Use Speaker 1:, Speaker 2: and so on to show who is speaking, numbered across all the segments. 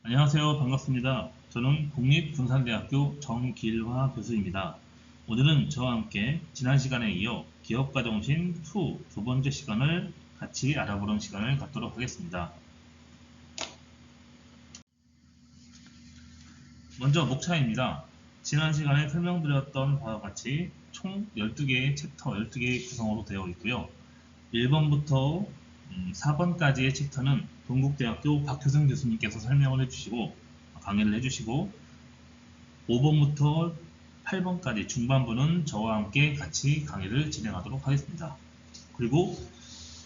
Speaker 1: 안녕하세요. 반갑습니다. 저는 국립군산대학교 정길화 교수입니다. 오늘은 저와 함께 지난 시간에 이어 기업가정심 2 두 번째 시간을 같이 알아보는 시간을 갖도록 하겠습니다. 먼저 목차입니다. 지난 시간에 설명드렸던 바와 같이 총 12개의 챕터, 12개의 구성으로 되어 있고요. 1번부터 4번까지의 챕터는 동국대학교 박효승 교수님께서 설명을 해주시고 강의를 해주시고 5번부터 8번까지 중반부는 저와 함께 같이 강의를 진행하도록 하겠습니다. 그리고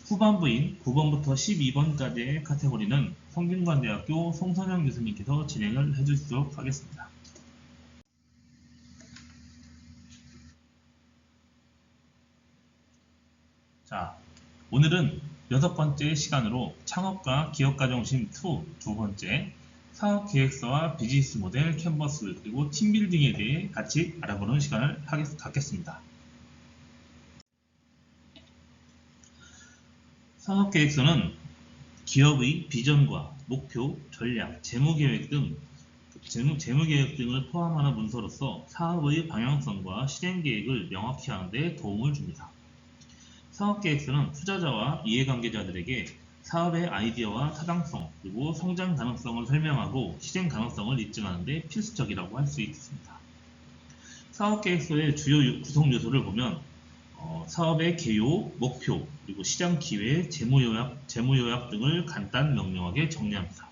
Speaker 1: 후반부인 9번부터 12번까지의 카테고리는 성균관대학교 송선영 교수님께서 진행을 해주시도록 하겠습니다. 자, 오늘은 6번째 시간으로 창업과 기업가정심 2 두 번째 사업계획서와 비즈니스 모델, 캔버스, 그리고 팀빌딩에 대해 같이 알아보는 시간을 갖겠습니다. 사업계획서는 기업의 비전과 목표, 전략, 재무계획 등을 포함하는 문서로서 사업의 방향성과 실행계획을 명확히 하는 데 도움을 줍니다. 사업계획서는 투자자와 이해관계자들에게 사업의 아이디어와 타당성, 그리고 성장 가능성을 설명하고 실행 가능성을 입증하는 데 필수적이라고 할 수 있습니다. 사업계획서의 주요 구성 요소를 보면 사업의 개요, 목표, 그리고 시장 기회, 재무요약 등을 간단 명료하게 정리합니다.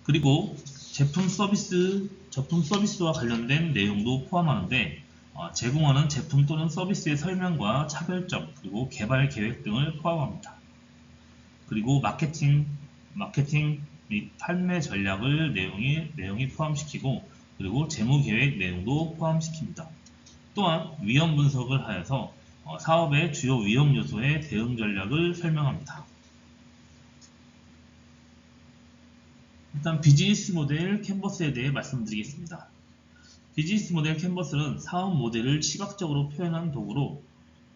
Speaker 1: 그리고 제품 서비스와 관련된 내용도 포함하는데 제공하는 제품 또는 서비스의 설명과 차별점, 그리고 개발 계획 등을 포함합니다. 그리고 마케팅 및 판매 전략을 내용이 포함시키고, 그리고 재무 계획 내용도 포함시킵니다. 또한 위험 분석을 하여서 사업의 주요 위험 요소의 대응 전략을 설명합니다. 일단 비즈니스 모델 캔버스에 대해 말씀드리겠습니다. 비즈니스 모델 캔버스는 사업 모델을 시각적으로 표현한 도구로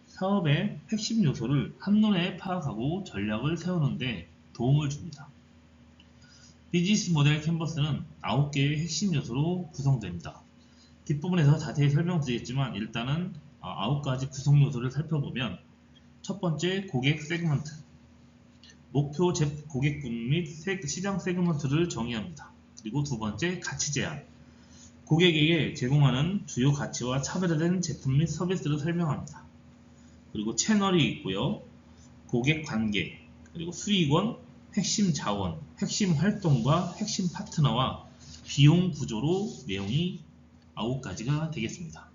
Speaker 1: 사업의 핵심 요소를 한눈에 파악하고 전략을 세우는 데 도움을 줍니다. 비즈니스 모델 캔버스는 9개의 핵심 요소로 구성됩니다. 뒷부분에서 자세히 설명드리겠지만 일단은 9가지 구성 요소를 살펴보면 첫 번째, 고객 세그먼트, 목표 고객군 및 시장 세그먼트를 정의합니다. 그리고 두 번째, 가치 제한, 고객에게 제공하는 주요 가치와 차별화된 제품 및 서비스를 설명합니다. 그리고 채널이 있고요. 고객 관계, 그리고 수익원, 핵심 자원, 핵심 활동과 핵심 파트너와 비용 구조로 내용이 9가지가 되겠습니다.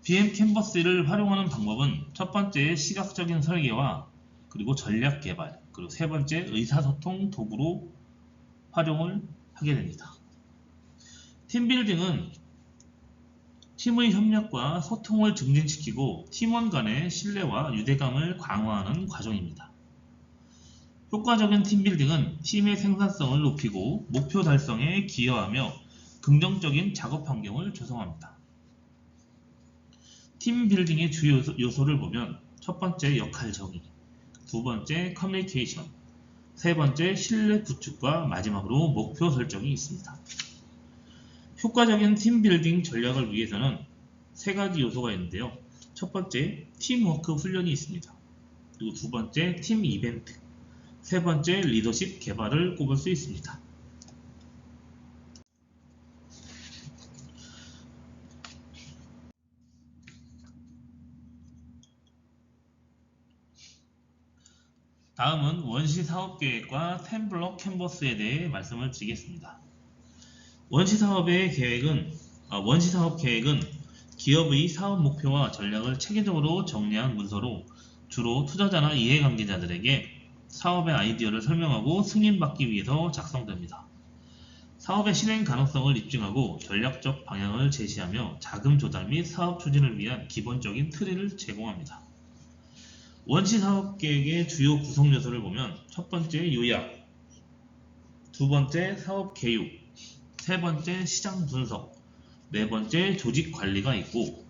Speaker 1: BM 캔버스를 활용하는 방법은 첫 번째, 시각적인 설계와 그리고 전략 개발, 그리고 세 번째, 의사소통 도구로 활용을 하게 됩니다. 팀빌딩은 팀의 협력과 소통을 증진시키고 팀원 간의 신뢰와 유대감을 강화하는 과정입니다. 효과적인 팀빌딩은 팀의 생산성을 높이고 목표 달성에 기여하며 긍정적인 작업 환경을 조성합니다. 팀빌딩의 주요 요소를 보면 첫 번째, 역할 정의, 두 번째, 커뮤니케이션, 세 번째, 신뢰 구축과 마지막으로 목표 설정이 있습니다. 효과적인 팀빌딩 전략을 위해서는 3가지 요소가 있는데요. 첫 번째, 팀워크 훈련이 있습니다. 그리고 두 번째, 팀 이벤트, 세 번째, 리더십 개발을 꼽을 수 있습니다. 다음은 원시 사업계획과 10블럭 캔버스에 대해 말씀을 드리겠습니다. 원시 사업 계획은 기업의 사업 목표와 전략을 체계적으로 정리한 문서로 주로 투자자나 이해관계자들에게 사업의 아이디어를 설명하고 승인받기 위해서 작성됩니다. 사업의 실행 가능성을 입증하고 전략적 방향을 제시하며 자금 조달 및 사업 추진을 위한 기본적인 틀을 제공합니다. 원시 사업 계획의 주요 구성 요소를 보면 첫 번째, 요약, 두 번째, 사업 개요, 세 번째, 시장 분석, 네 번째, 조직 관리가 있고,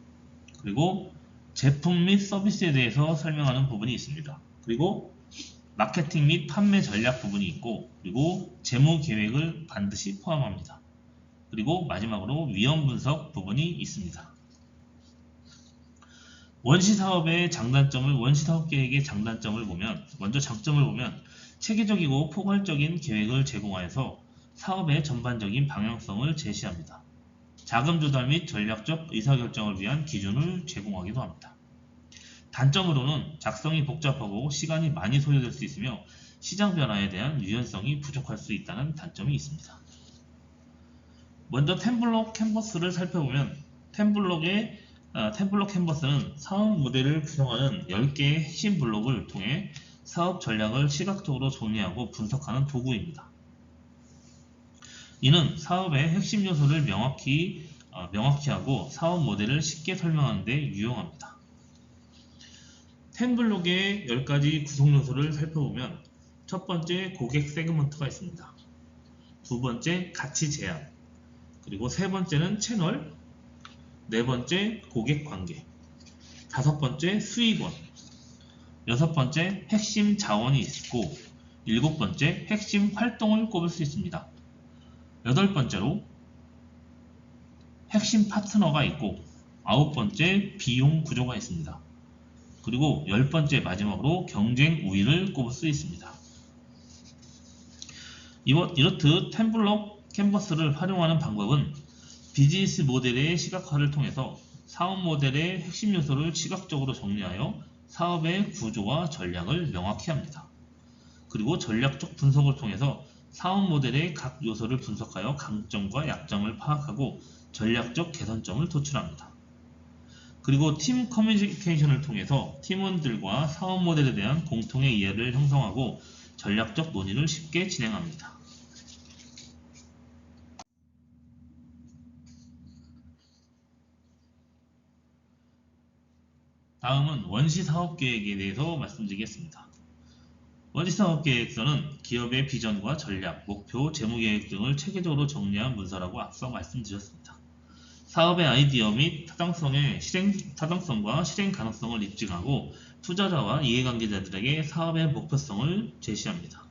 Speaker 1: 그리고 제품 및 서비스에 대해서 설명하는 부분이 있습니다. 그리고 마케팅 및 판매 전략 부분이 있고, 그리고 재무 계획을 반드시 포함합니다. 그리고 마지막으로 위험 분석 부분이 있습니다. 원시사업 계획의 장단점을 보면, 먼저 장점을 보면 체계적이고 포괄적인 계획을 제공하여서 사업의 전반적인 방향성을 제시합니다. 자금 조달 및 전략적 의사결정을 위한 기준을 제공하기도 합니다. 단점으로는 작성이 복잡하고 시간이 많이 소요될 수 있으며 시장 변화에 대한 유연성이 부족할 수 있다는 단점이 있습니다. 먼저 템블럭 캔버스를 살펴보면 템블럭 캔버스는 사업 모델을 구성하는 10개의 핵심 블록을 통해 사업 전략을 시각적으로 정리하고 분석하는 도구입니다. 이는 사업의 핵심 요소를 명확히 하고 사업 모델을 쉽게 설명하는 데 유용합니다. 템블록의 10가지 구성 요소를 살펴보면 첫 번째 고객 세그먼트가 있습니다. 두 번째 가치 제한, 그리고 세 번째는 채널, 네 번째 고객 관계, 다섯 번째 수익원, 여섯 번째 핵심 자원이 있고 일곱 번째 핵심 활동을 꼽을 수 있습니다. 여덟 번째로 핵심 파트너가 있고 아홉 번째 비용 구조가 있습니다. 그리고 열 번째 마지막으로 경쟁 우위를 꼽을 수 있습니다. 이렇듯 템블럭 캔버스를 활용하는 방법은 비즈니스 모델의 시각화를 통해서 사업 모델의 핵심 요소를 시각적으로 정리하여 사업의 구조와 전략을 명확히 합니다. 그리고 전략적 분석을 통해서 사업 모델의 각 요소를 분석하여 강점과 약점을 파악하고 전략적 개선점을 도출합니다. 그리고 팀 커뮤니케이션을 통해서 팀원들과 사업 모델에 대한 공통의 이해를 형성하고 전략적 논의를 쉽게 진행합니다. 다음은 원시사업계획에 대해서 말씀드리겠습니다. 원시사업계획서는 기업의 비전과 전략, 목표, 재무계획 등을 체계적으로 정리한 문서라고 앞서 말씀드렸습니다. 사업의 아이디어 및 타당성과 실행 가능성을 입증하고 투자자와 이해관계자들에게 사업의 목표성을 제시합니다.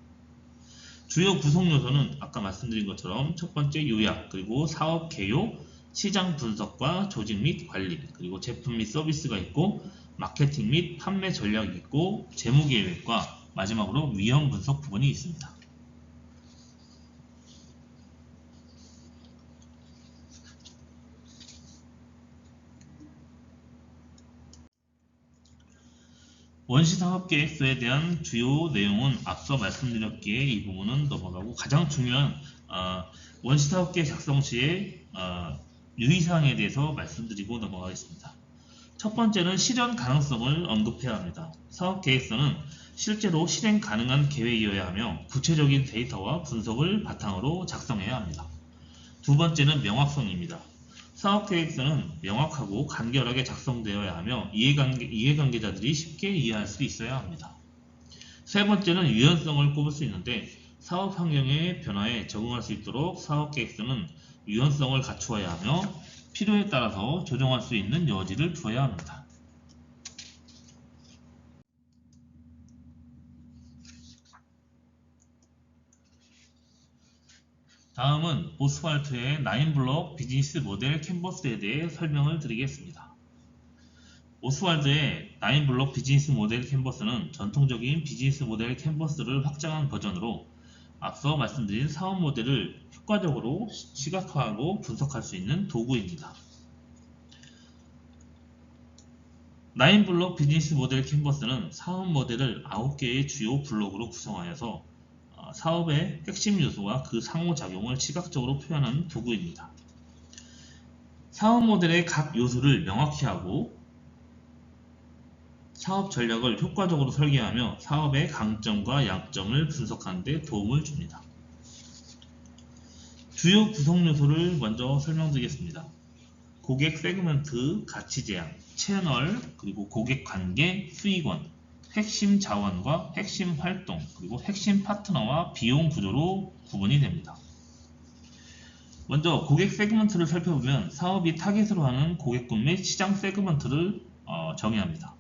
Speaker 1: 주요 구성 요소는 아까 말씀드린 것처럼 첫 번째 요약, 그리고 사업 개요, 시장 분석과 조직 및 관리, 그리고 제품 및 서비스가 있고 마케팅 및 판매 전략이 있고 재무 계획과 마지막으로 위험 분석 부분이 있습니다. 원시사업계획서에 대한 주요 내용은 앞서 말씀드렸기에 이 부분은 넘어가고 가장 중요한 원시사업계획 작성 시의 유의사항에 대해서 말씀드리고 넘어가겠습니다. 첫 번째는 실현 가능성을 언급해야 합니다. 사업계획서는 실제로 실행 가능한 계획이어야 하며 구체적인 데이터와 분석을 바탕으로 작성해야 합니다. 두 번째는 명확성입니다. 사업계획서는 명확하고 간결하게 작성되어야 하며 이해관계자들이 쉽게 이해할 수 있어야 합니다. 세 번째는 유연성을 꼽을 수 있는데 사업 환경의 변화에 적응할 수 있도록 사업계획서는 유연성을 갖추어야 하며 필요에 따라서 조정할 수 있는 여지를 두어야 합니다. 다음은 오스왈트의 9블럭 비즈니스 모델 캔버스에 대해 설명을 드리겠습니다. 오스왈드의 9블럭 비즈니스 모델 캔버스는 전통적인 비즈니스 모델 캔버스를 확장한 버전으로 앞서 말씀드린 사업 모델을 효과적으로 시각화하고 분석할 수 있는 도구입니다. 9블럭 비즈니스 모델 캔버스는 사업 모델을 9개의 주요 블록으로 구성하여서 사업의 핵심 요소와 그 상호작용을 시각적으로 표현하는 도구입니다. 사업 모델의 각 요소를 명확히 하고 사업 전략을 효과적으로 설계하며 사업의 강점과 약점을 분석하는 데 도움을 줍니다. 주요 구성 요소를 먼저 설명드리겠습니다. 고객 세그먼트, 가치 제한, 채널, 그리고 고객 관계, 수익원, 핵심 자원과 핵심 활동, 그리고 핵심 파트너와 비용 구조로 구분이 됩니다. 먼저 고객 세그먼트를 살펴보면 사업이 타깃으로 하는 고객군 및 시장 세그먼트를 정의합니다.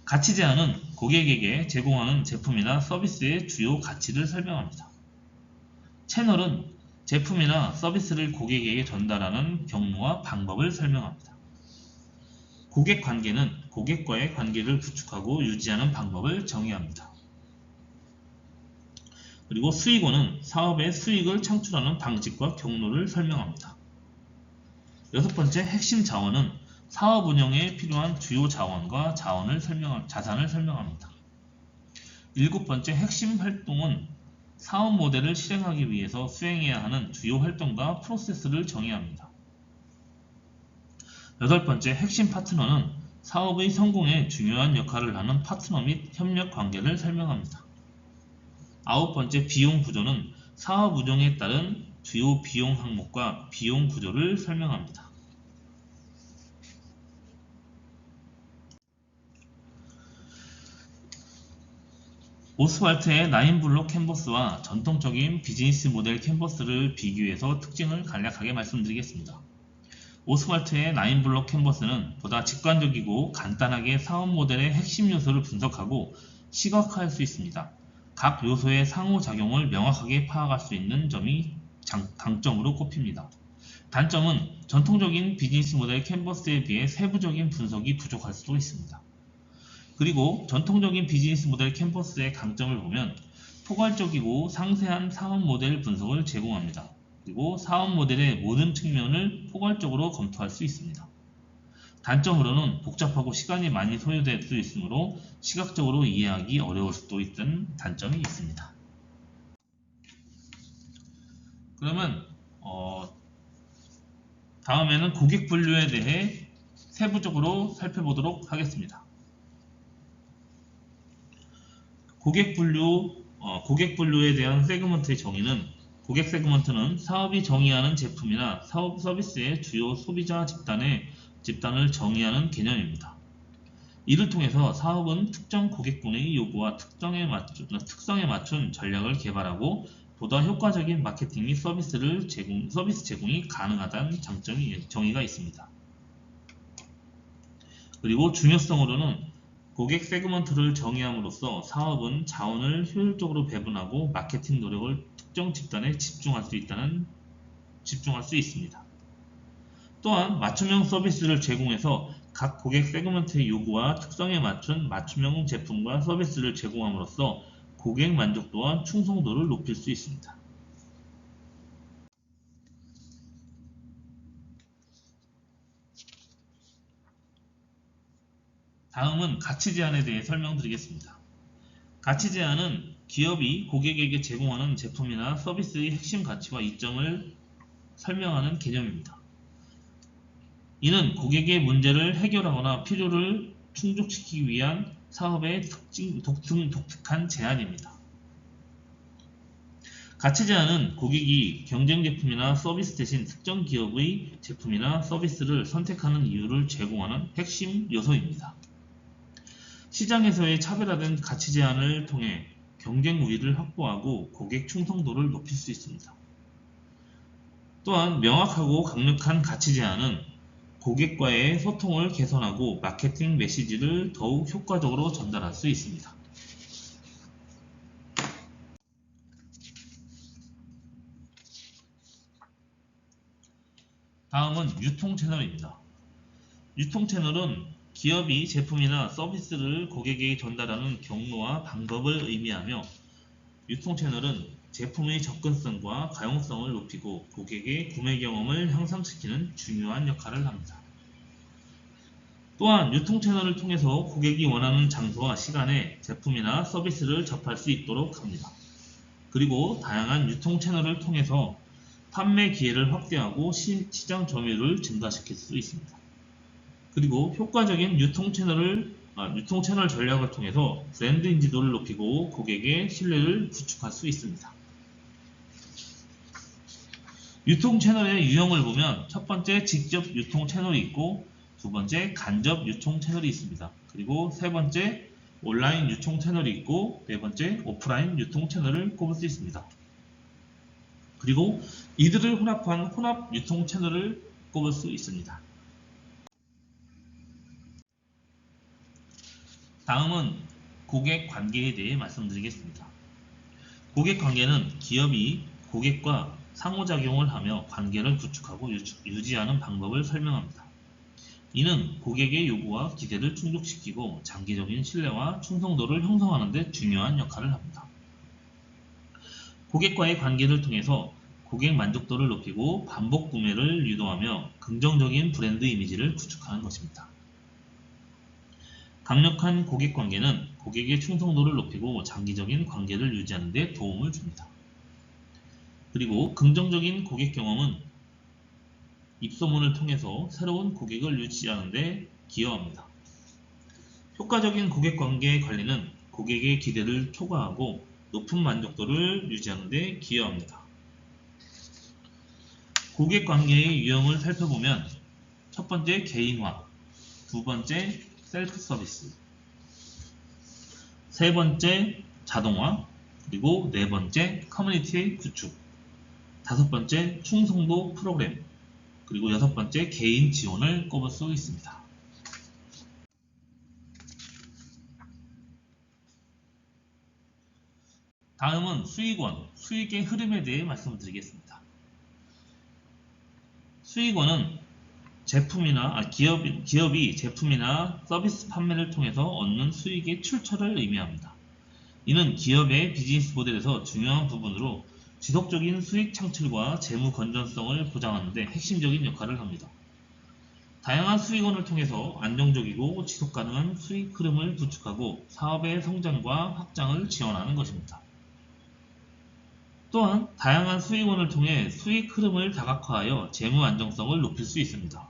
Speaker 1: 가치 제한은 고객에게 제공하는 제품이나 서비스의 주요 가치를 설명합니다. 채널은 제품이나 서비스를 고객에게 전달하는 경로와 방법을 설명합니다. 고객 관계는 고객과의 관계를 구축하고 유지하는 방법을 정의합니다. 그리고 수익원은 사업의 수익을 창출하는 방식과 경로를 설명합니다. 여섯 번째, 핵심 자원은 사업 운영에 필요한 주요 자원과 자산을 설명합니다. 일곱 번째, 핵심 활동은 사업 모델을 실행하기 위해서 수행해야 하는 주요 활동과 프로세스를 정의합니다. 여덟 번째, 핵심 파트너는 사업의 성공에 중요한 역할을 하는 파트너 및 협력 관계를 설명합니다. 아홉 번째, 비용 구조는 사업 운영에 따른 주요 비용 항목과 비용 구조를 설명합니다. 오스왈트의 9블록 캔버스와 전통적인 비즈니스 모델 캔버스를 비교해서 특징을 간략하게 말씀드리겠습니다. 오스왈트의 9블록 캔버스는 보다 직관적이고 간단하게 사업 모델의 핵심 요소를 분석하고 시각화할 수 있습니다. 각 요소의 상호작용을 명확하게 파악할 수 있는 점이 강점으로 꼽힙니다. 단점은 전통적인 비즈니스 모델 캔버스에 비해 세부적인 분석이 부족할 수도 있습니다. 그리고 전통적인 비즈니스 모델 캔버스의 강점을 보면 포괄적이고 상세한 사업 모델 분석을 제공합니다. 그리고 사업 모델의 모든 측면을 포괄적으로 검토할 수 있습니다. 단점으로는 복잡하고 시간이 많이 소요될 수 있으므로 시각적으로 이해하기 어려울 수도 있는 단점이 있습니다. 그러면 다음에는 고객 분류에 대해 세부적으로 살펴보도록 하겠습니다. 고객 분류에 대한 세그먼트의 정의는 고객 세그먼트는 사업이 정의하는 제품이나 사업 서비스의 주요 소비자 집단을 정의하는 개념입니다. 이를 통해서 사업은 특정 고객군의 요구와 특성에 맞춘 전략을 개발하고 보다 효과적인 마케팅 및 서비스 제공이 가능하다는 정의가 있습니다. 그리고 중요성으로는 고객 세그먼트를 정의함으로써 사업은 자원을 효율적으로 배분하고 마케팅 노력을 특정 집단에 집중할 수 있습니다. 또한 맞춤형 서비스를 제공해서 각 고객 세그먼트의 요구와 특성에 맞춘 맞춤형 제품과 서비스를 제공함으로써 고객 만족도와 충성도를 높일 수 있습니다. 다음은 가치 제한에 대해 설명드리겠습니다. 가치 제한은 기업이 고객에게 제공하는 제품이나 서비스의 핵심 가치와 이점을 설명하는 개념입니다. 이는 고객의 문제를 해결하거나 필요를 충족시키기 위한 사업의 독특한 제한입니다. 가치 제한은 고객이 경쟁 제품이나 서비스 대신 특정 기업의 제품이나 서비스를 선택하는 이유를 제공하는 핵심 요소입니다. 시장에서의 차별화된 가치 제한을 통해 경쟁 우위를 확보하고 고객 충성도를 높일 수 있습니다. 또한 명확하고 강력한 가치 제한은 고객과의 소통을 개선하고 마케팅 메시지를 더욱 효과적으로 전달할 수 있습니다. 다음은 유통 채널입니다. 유통 채널은 기업이 제품이나 서비스를 고객에게 전달하는 경로와 방법을 의미하며 유통 채널은 제품의 접근성과 가용성을 높이고 고객의 구매 경험을 향상시키는 중요한 역할을 합니다. 또한 유통 채널을 통해서 고객이 원하는 장소와 시간에 제품이나 서비스를 접할 수 있도록 합니다. 그리고 다양한 유통 채널을 통해서 판매 기회를 확대하고 시장 점유율을 증가시킬 수 있습니다. 그리고 효과적인 유통 채널 전략을 통해서 브랜드 인지도를 높이고 고객의 신뢰를 구축할 수 있습니다. 유통 채널의 유형을 보면 첫 번째 직접 유통 채널이 있고 두 번째 간접 유통 채널이 있습니다. 그리고 세 번째 온라인 유통 채널이 있고 네 번째 오프라인 유통 채널을 꼽을 수 있습니다. 그리고 이들을 혼합한 혼합 유통 채널을 꼽을 수 있습니다. 다음은 고객 관계에 대해 말씀드리겠습니다. 고객 관계는 기업이 고객과 상호작용을 하며 관계를 구축하고 유지하는 방법을 설명합니다. 이는 고객의 요구와 기대를 충족시키고 장기적인 신뢰와 충성도를 형성하는 데 중요한 역할을 합니다. 고객과의 관계를 통해서 고객 만족도를 높이고 반복 구매를 유도하며 긍정적인 브랜드 이미지를 구축하는 것입니다. 강력한 고객 관계는 고객의 충성도를 높이고 장기적인 관계를 유지하는 데 도움을 줍니다. 그리고 긍정적인 고객 경험은 입소문을 통해서 새로운 고객을 유치하는 데 기여합니다. 효과적인 고객 관계 관리는 고객의 기대를 초과하고 높은 만족도를 유지하는 데 기여합니다. 고객 관계의 유형을 살펴보면 첫 번째 개인화, 두 번째 셀프 서비스, 세 번째 자동화, 그리고 네 번째 커뮤니티 구축, 다섯 번째 충성도 프로그램, 그리고 여섯 번째 개인 지원을 꼽을 수 있습니다. 다음은 수익원, 수익의 흐름에 대해 말씀드리겠습니다. 수익원은 기업이 제품이나 서비스 판매를 통해서 얻는 수익의 출처를 의미합니다. 이는 기업의 비즈니스 모델에서 중요한 부분으로 지속적인 수익 창출과 재무 건전성을 보장하는 데 핵심적인 역할을 합니다. 다양한 수익원을 통해서 안정적이고 지속 가능한 수익 흐름을 구축하고 사업의 성장과 확장을 지원하는 것입니다. 또한 다양한 수익원을 통해 수익 흐름을 다각화하여 재무 안정성을 높일 수 있습니다.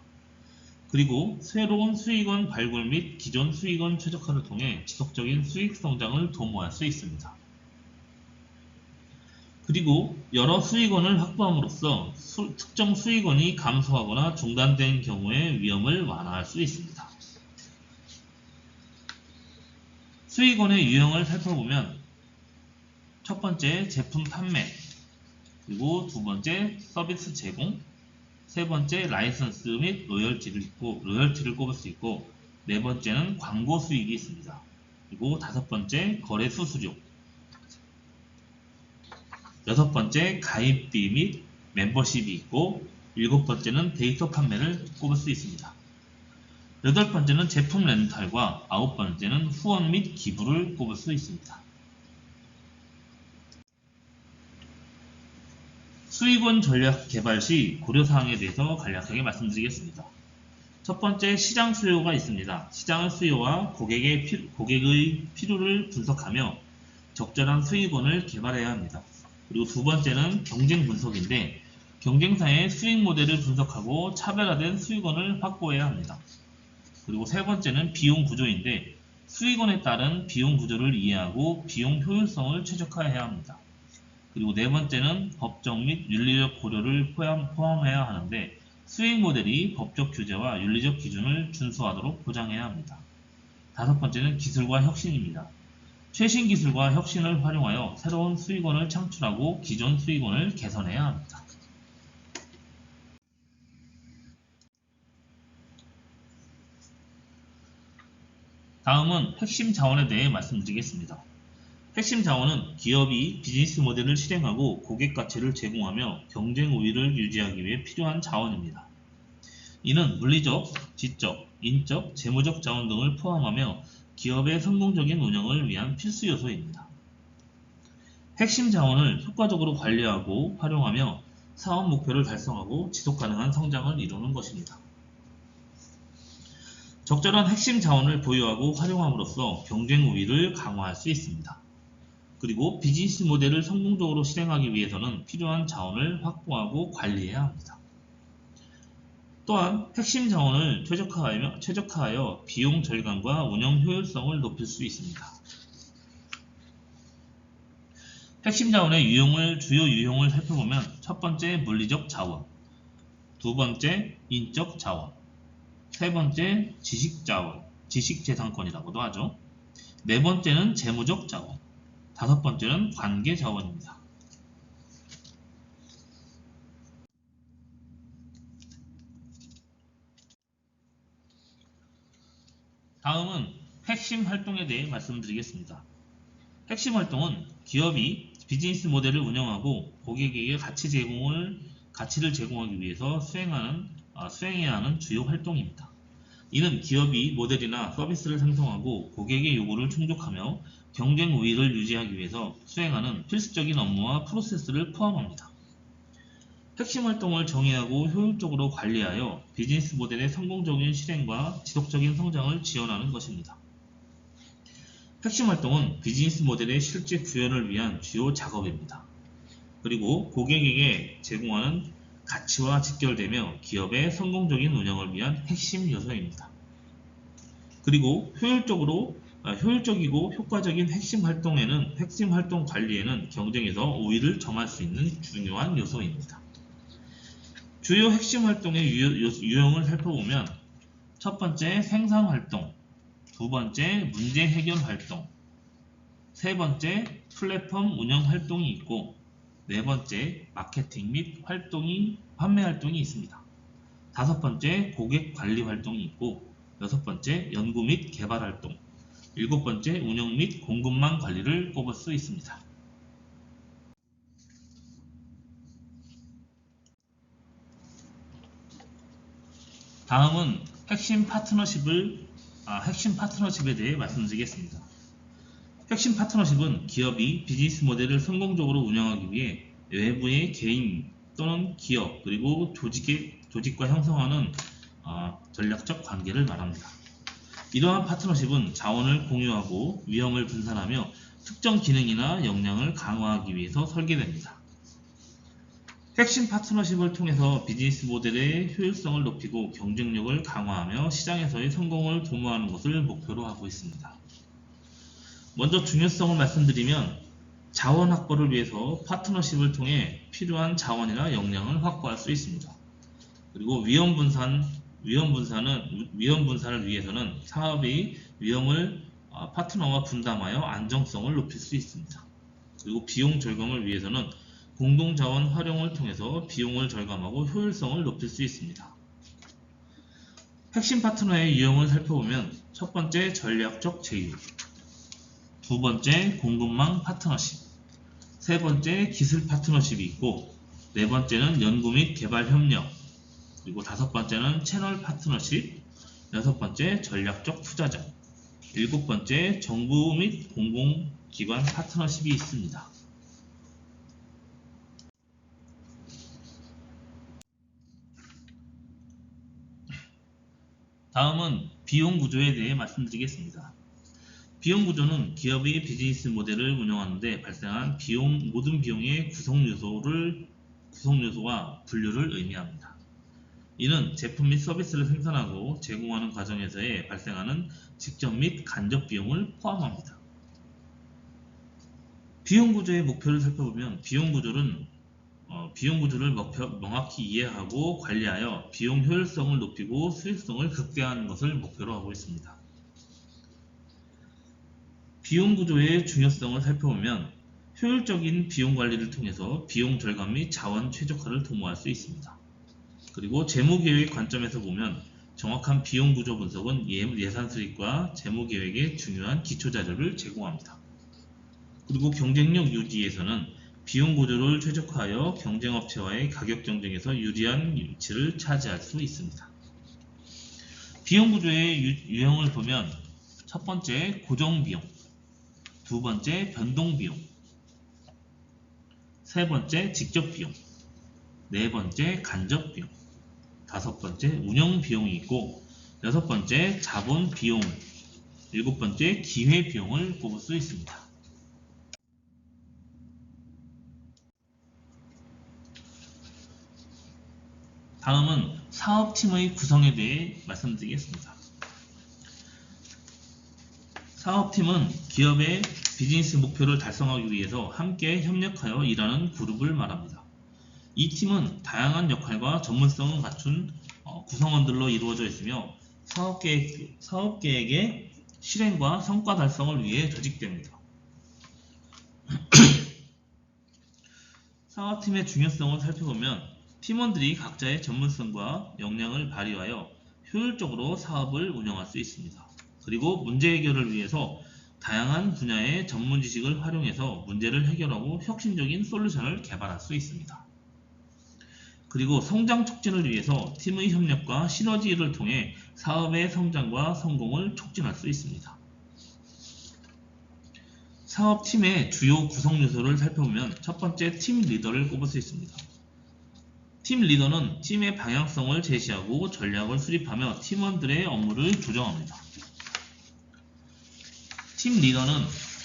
Speaker 1: 그리고 새로운 수익원 발굴 및 기존 수익원 최적화를 통해 지속적인 수익 성장을 도모할 수 있습니다. 그리고 여러 수익원을 확보함으로써 특정 수익원이 감소하거나 중단된 경우의 위험을 완화할 수 있습니다. 수익원의 유형을 살펴보면 첫 번째 제품 판매, 그리고 두 번째 서비스 제공, 세 번째 라이선스 및 로열티를 꼽을 수 있고, 네 번째는 광고 수익이 있습니다. 그리고 다섯 번째 거래 수수료, 여섯 번째 가입비 및 멤버십이 있고, 일곱 번째는 데이터 판매를 꼽을 수 있습니다. 여덟 번째는 제품 렌탈과 아홉 번째는 후원 및 기부를 꼽을 수 있습니다. 수익원 전략 개발 시 고려사항에 대해서 간략하게 말씀드리겠습니다. 첫 번째, 시장 수요가 있습니다. 시장의 수요와 고객의 필요를 분석하며 적절한 수익원을 개발해야 합니다. 그리고 두 번째는 경쟁 분석인데, 경쟁사의 수익 모델을 분석하고 차별화된 수익원을 확보해야 합니다. 그리고 세 번째는 비용 구조인데, 수익원에 따른 비용 구조를 이해하고 비용 효율성을 최적화해야 합니다. 그리고 네 번째는 법적 및 윤리적 고려를 포함해야 하는데, 수익 모델이 법적 규제와 윤리적 기준을 준수하도록 보장해야 합니다. 다섯 번째는 기술과 혁신입니다. 최신 기술과 혁신을 활용하여 새로운 수익원을 창출하고 기존 수익원을 개선해야 합니다. 다음은 핵심 자원에 대해 말씀드리겠습니다. 핵심 자원은 기업이 비즈니스 모델을 실행하고 고객 가치를 제공하며 경쟁 우위를 유지하기 위해 필요한 자원입니다. 이는 물리적, 지적, 인적, 재무적 자원 등을 포함하며 기업의 성공적인 운영을 위한 필수 요소입니다. 핵심 자원을 효과적으로 관리하고 활용하며 사업 목표를 달성하고 지속 가능한 성장을 이루는 것입니다. 적절한 핵심 자원을 보유하고 활용함으로써 경쟁 우위를 강화할 수 있습니다. 그리고 비즈니스 모델을 성공적으로 실행하기 위해서는 필요한 자원을 확보하고 관리해야 합니다. 또한 핵심 자원을 최적화하여 비용 절감과 운영 효율성을 높일 수 있습니다. 핵심 자원의 주요 유형을 살펴보면 첫 번째 물리적 자원, 두 번째 인적 자원, 세 번째 지식 자원, 지식재산권이라고도 하죠. 네 번째는 재무적 자원, 다섯 번째는 관계 자원입니다. 다음은 핵심 활동에 대해 말씀드리겠습니다. 핵심 활동은 기업이 비즈니스 모델을 운영하고 고객에게 가치를 제공하기 위해서 수행해야 하는 주요 활동입니다. 이는 기업이 모델이나 서비스를 생성하고 고객의 요구를 충족하며 경쟁 우위를 유지하기 위해서 수행하는 필수적인 업무와 프로세스를 포함합니다. 핵심 활동을 정의하고 효율적으로 관리하여 비즈니스 모델의 성공적인 실행과 지속적인 성장을 지원하는 것입니다. 핵심 활동은 비즈니스 모델의 실제 구현을 위한 주요 작업입니다. 그리고 고객에게 제공하는 가치와 직결되며 기업의 성공적인 운영을 위한 핵심 요소입니다. 그리고 효율적이고 효과적인 핵심 활동 관리에는 경쟁에서 우위를 점할 수 있는 중요한 요소입니다. 주요 핵심 활동의 유형을 살펴보면 첫 번째 생산 활동, 두 번째 문제 해결 활동, 세 번째 플랫폼 운영 활동이 있고 네 번째 마케팅 및 판매 활동이 있습니다. 다섯 번째 고객 관리 활동이 있고 여섯 번째 연구 및 개발 활동, 일곱 번째 운영 및 공급망 관리를 꼽을 수 있습니다. 다음은 핵심 파트너십에 대해 말씀드리겠습니다. 핵심 파트너십은 기업이 비즈니스 모델을 성공적으로 운영하기 위해 외부의 개인 또는 기업 그리고 조직과 형성하는 전략적 관계를 말합니다. 이러한 파트너십은 자원을 공유하고 위험을 분산하며 특정 기능이나 역량을 강화하기 위해서 설계됩니다. 핵심 파트너십을 통해서 비즈니스 모델의 효율성을 높이고 경쟁력을 강화하며 시장에서의 성공을 도모하는 것을 목표로 하고 있습니다. 먼저 중요성을 말씀드리면 자원 확보를 위해서 파트너십을 통해 필요한 자원이나 역량을 확보할 수 있습니다. 그리고 위험 분산을 위해서는 사업의 위험을 파트너와 분담하여 안정성을 높일 수 있습니다. 그리고 비용 절감을 위해서는 공동자원 활용을 통해서 비용을 절감하고 효율성을 높일 수 있습니다. 핵심 파트너의 유형을 살펴보면 첫 번째 전략적 제휴, 두 번째 공급망 파트너십, 세 번째 기술 파트너십이 있고 네 번째는 연구 및 개발 협력, 그리고 다섯 번째는 채널 파트너십, 여섯 번째 전략적 투자자, 일곱 번째 정부 및 공공기관 파트너십이 있습니다. 다음은 비용 구조에 대해 말씀드리겠습니다. 비용 구조는 기업의 비즈니스 모델을 운영하는 데 발생한 모든 비용의 구성 요소와 분류를 의미합니다. 이는 제품 및 서비스를 생산하고 제공하는 과정에서의 발생하는 직접 및 간접 비용을 포함합니다. 비용 구조의 목표를 살펴보면 비용 구조를 명확히 이해하고 관리하여 비용 효율성을 높이고 수익성을 극대화하는 것을 목표로 하고 있습니다. 비용 구조의 중요성을 살펴보면 효율적인 비용 관리를 통해서 비용 절감 및 자원 최적화를 도모할 수 있습니다. 그리고 재무계획 관점에서 보면 정확한 비용 구조 분석은 예산 수립과 재무계획의 중요한 기초자료를 제공합니다. 그리고 경쟁력 유지에서는 비용 구조를 최적화하여 경쟁업체와의 가격 경쟁에서 유리한 위치를 차지할 수 있습니다. 비용 구조의 유형을 보면 첫 번째 고정비용, 두 번째 변동비용, 세 번째 직접비용, 네 번째 간접비용, 다섯 번째 운영비용이 있고 여섯 번째 자본비용, 일곱 번째 기회비용을 꼽을 수 있습니다. 다음은 사업팀의 구성에 대해 말씀드리겠습니다. 사업팀은 기업의 비즈니스 목표를 달성하기 위해서 함께 협력하여 일하는 그룹을 말합니다. 이 팀은 다양한 역할과 전문성을 갖춘 구성원들로 이루어져 있으며 사업계획의 실행과 성과 달성을 위해 조직됩니다. 사업팀의 중요성을 살펴보면 팀원들이 각자의 전문성과 역량을 발휘하여 효율적으로 사업을 운영할 수 있습니다. 그리고 문제 해결을 위해서 다양한 분야의 전문 지식을 활용해서 문제를 해결하고 혁신적인 솔루션을 개발할 수 있습니다. 그리고 성장 촉진을 위해서 팀의 협력과 시너지를 통해 사업의 성장과 성공을 촉진할 수 있습니다. 사업팀의 주요 구성 요소를 살펴보면 첫 번째 팀 리더를 꼽을 수 있습니다. 팀 리더는 팀의 방향성을 제시하고 전략을 수립하며 팀원들의 업무를 조정합니다. 팀 리더는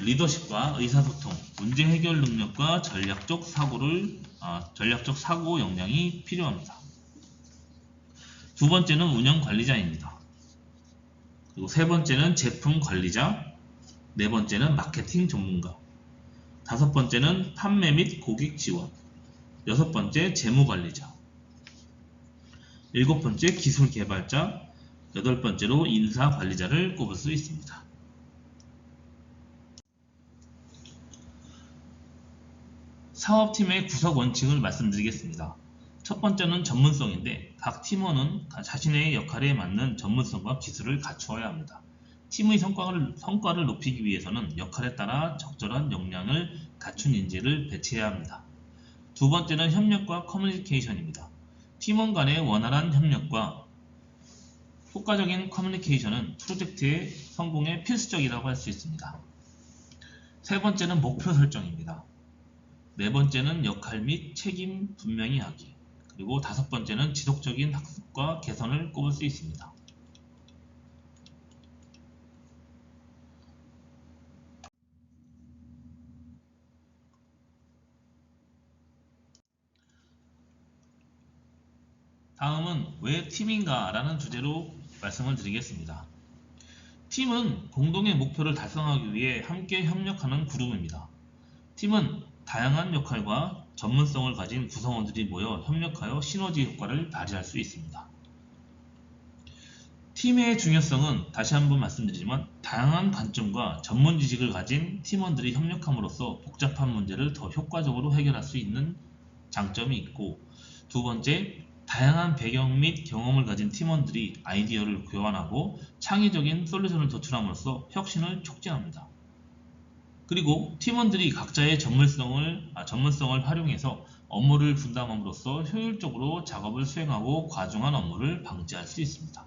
Speaker 1: 리더십과 의사소통, 문제 해결 능력과 전략적 사고 역량이 필요합니다. 두 번째는 운영 관리자입니다. 그리고 세 번째는 제품 관리자, 네 번째는 마케팅 전문가, 다섯 번째는 판매 및 고객 지원, 여섯 번째 재무 관리자, 일곱 번째 기술 개발자, 여덟 번째로 인사 관리자를 꼽을 수 있습니다. 사업팀의 구성 원칙을 말씀드리겠습니다. 첫 번째는 전문성인데 각 팀원은 자신의 역할에 맞는 전문성과 기술을 갖추어야 합니다. 팀의 성과를 높이기 위해서는 역할에 따라 적절한 역량을 갖춘 인재를 배치해야 합니다. 두 번째는 협력과 커뮤니케이션입니다. 팀원 간의 원활한 협력과 효과적인 커뮤니케이션은 프로젝트의 성공에 필수적이라고 할 수 있습니다. 세 번째는 목표 설정입니다. 네 번째는 역할 및 책임 분명히 하기, 그리고 다섯 번째는 지속적인 학습과 개선을 꼽을 수 있습니다. 다음은 왜 팀인가 라는 주제로 말씀을 드리겠습니다. 팀은 공동의 목표를 달성하기 위해 함께 협력하는 그룹입니다. 팀은 다양한 역할과 전문성을 가진 구성원들이 모여 협력하여 시너지 효과를 발휘할 수 있습니다. 팀의 중요성은 다시 한번 말씀드리지만 다양한 관점과 전문 지식을 가진 팀원들이 협력함으로써 복잡한 문제를 더 효과적으로 해결할 수 있는 장점이 있고, 두 번째, 다양한 배경 및 경험을 가진 팀원들이 아이디어를 교환하고 창의적인 솔루션을 도출함으로써 혁신을 촉진합니다. 그리고 팀원들이 각자의 전문성을 활용해서 업무를 분담함으로써 효율적으로 작업을 수행하고 과중한 업무를 방지할 수 있습니다.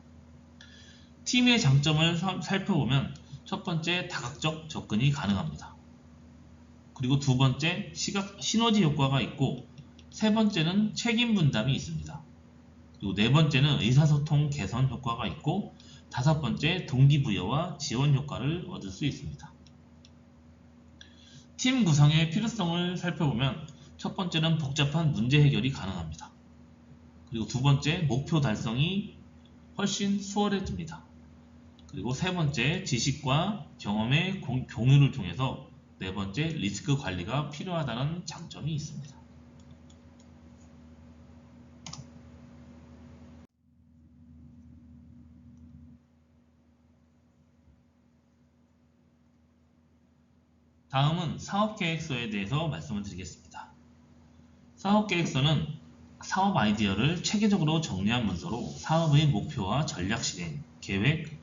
Speaker 1: 팀의 장점을 살펴보면 첫 번째, 다각적 접근이 가능합니다. 그리고 두 번째, 시너지 효과가 있고, 세 번째는 책임 분담이 있습니다. 그리고 네 번째는 의사소통 개선 효과가 있고, 다섯 번째, 동기부여와 지원 효과를 얻을 수 있습니다. 팀 구성의 필요성을 살펴보면 첫 번째는 복잡한 문제 해결이 가능합니다. 그리고 두 번째, 목표 달성이 훨씬 수월해집니다. 그리고 세 번째, 지식과 경험의 공유를 통해서 네 번째, 리스크 관리가 필요하다는 장점이 있습니다. 다음은 사업계획서에 대해서 말씀을 드리겠습니다. 사업계획서는 사업 아이디어를 체계적으로 정리한 문서로 사업의 목표와 전략 실행, 계획,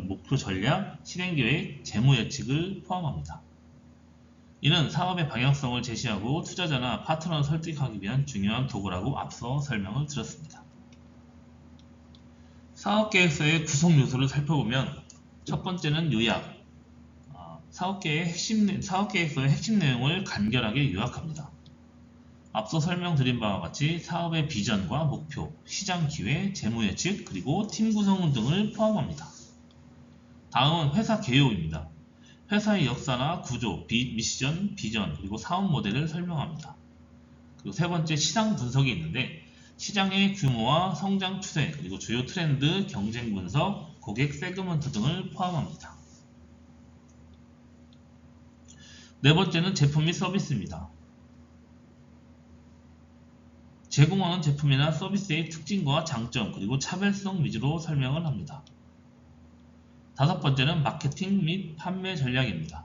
Speaker 1: 목표 전략, 실행 계획, 재무 예측을 포함합니다. 이는 사업의 방향성을 제시하고 투자자나 파트너를 설득하기 위한 중요한 도구라고 앞서 설명을 드렸습니다. 사업계획서의 구성 요소를 살펴보면 첫 번째는 요약, 사업계획서의 핵심 내용을 간결하게 요약합니다. 앞서 설명드린 바와 같이 사업의 비전과 목표, 시장 기회, 재무 예측, 그리고 팀 구성 등을 포함합니다. 다음은 회사 개요입니다. 회사의 역사나 구조, 미션, 비전, 그리고 사업 모델을 설명합니다. 그리고 세 번째, 시장 분석이 있는데 시장의 규모와 성장 추세, 그리고 주요 트렌드, 경쟁 분석, 고객 세그먼트 등을 포함합니다. 네 번째는 제품 및 서비스입니다. 제공하는 제품이나 서비스의 특징과 장점, 그리고 차별성 위주로 설명을 합니다. 다섯 번째는 마케팅 및 판매 전략입니다.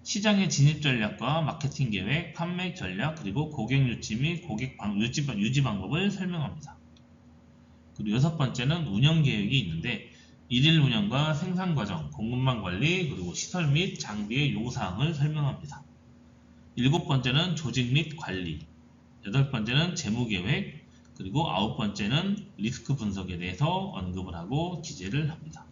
Speaker 1: 시장의 진입 전략과 마케팅 계획, 판매 전략, 그리고 고객 유치 및 고객 유지 방법을 설명합니다. 그리고 여섯 번째는 운영 계획이 있는데 일일 운영과 생산 과정, 공급망 관리, 그리고 시설 및 장비의 요구사항을 설명합니다. 7번째는 조직 및 관리, 8번째는 재무계획, 그리고 9번째는 리스크 분석에 대해서 언급을 하고 기재를 합니다.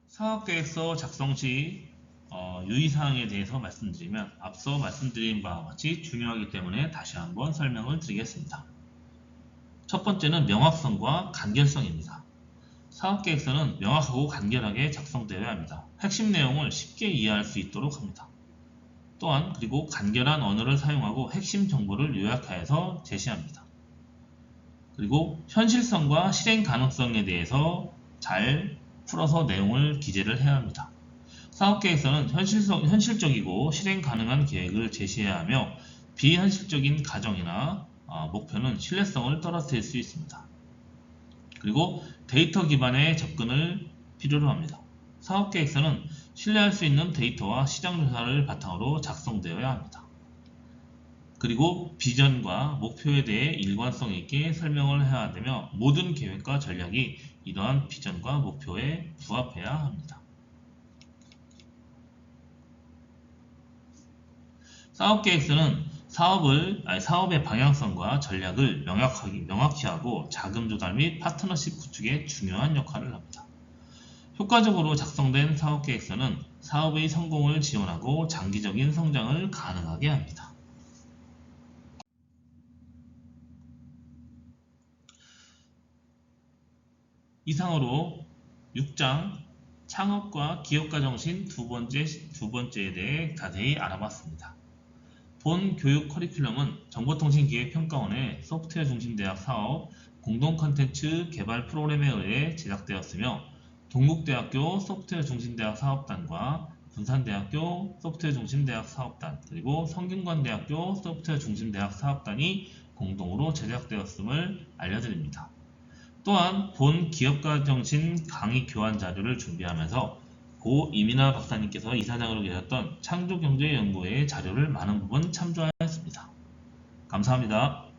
Speaker 1: 사업계획서 작성 시 유의사항에 대해서 말씀드리면 앞서 말씀드린 바와 같이 중요하기 때문에 다시 한번 설명을 드리겠습니다. 첫 번째는 명확성과 간결성입니다. 사업계획서는 명확하고 간결하게 작성되어야 합니다. 핵심 내용을 쉽게 이해할 수 있도록 합니다. 또한 그리고 간결한 언어를 사용하고 핵심 정보를 요약하여서 제시합니다. 그리고 현실성과 실행 가능성에 대해서 잘 풀어서 내용을 기재를 해야 합니다. 사업계획서는 현실적이고 실행 가능한 계획을 제시해야 하며 비현실적인 가정이나 목표는 신뢰성을 떨어뜨릴 수 있습니다. 그리고 데이터 기반의 접근을 필요로 합니다. 사업계획서는 신뢰할 수 있는 데이터와 시장조사를 바탕으로 작성되어야 합니다. 그리고 비전과 목표에 대해 일관성 있게 설명을 해야 되며 모든 계획과 전략이 이러한 비전과 목표에 부합해야 합니다. 사업계획서는 사업의 방향성과 전략을 명확히 하고 자금 조달 및 파트너십 구축에 중요한 역할을 합니다. 효과적으로 작성된 사업계획서는 사업의 성공을 지원하고 장기적인 성장을 가능하게 합니다. 이상으로 6장 창업과 기업가 정신 두 번째에 대해 자세히 알아봤습니다. 본 교육 커리큘럼은 정보통신기획평가원의 소프트웨어 중심 대학 사업 공동 컨텐츠 개발 프로그램에 의해 제작되었으며 동국대학교 소프트웨어 중심 대학 사업단과 군산대학교 소프트웨어 중심 대학 사업단 그리고 성균관대학교 소프트웨어 중심 대학 사업단이 공동으로 제작되었음을 알려드립니다. 또한 본 기업가 정신 강의 교환 자료를 준비하면서 고 이민하 박사님께서 이사장으로 계셨던 창조경제연구회의 자료를 많은 부분 참조하였습니다. 감사합니다.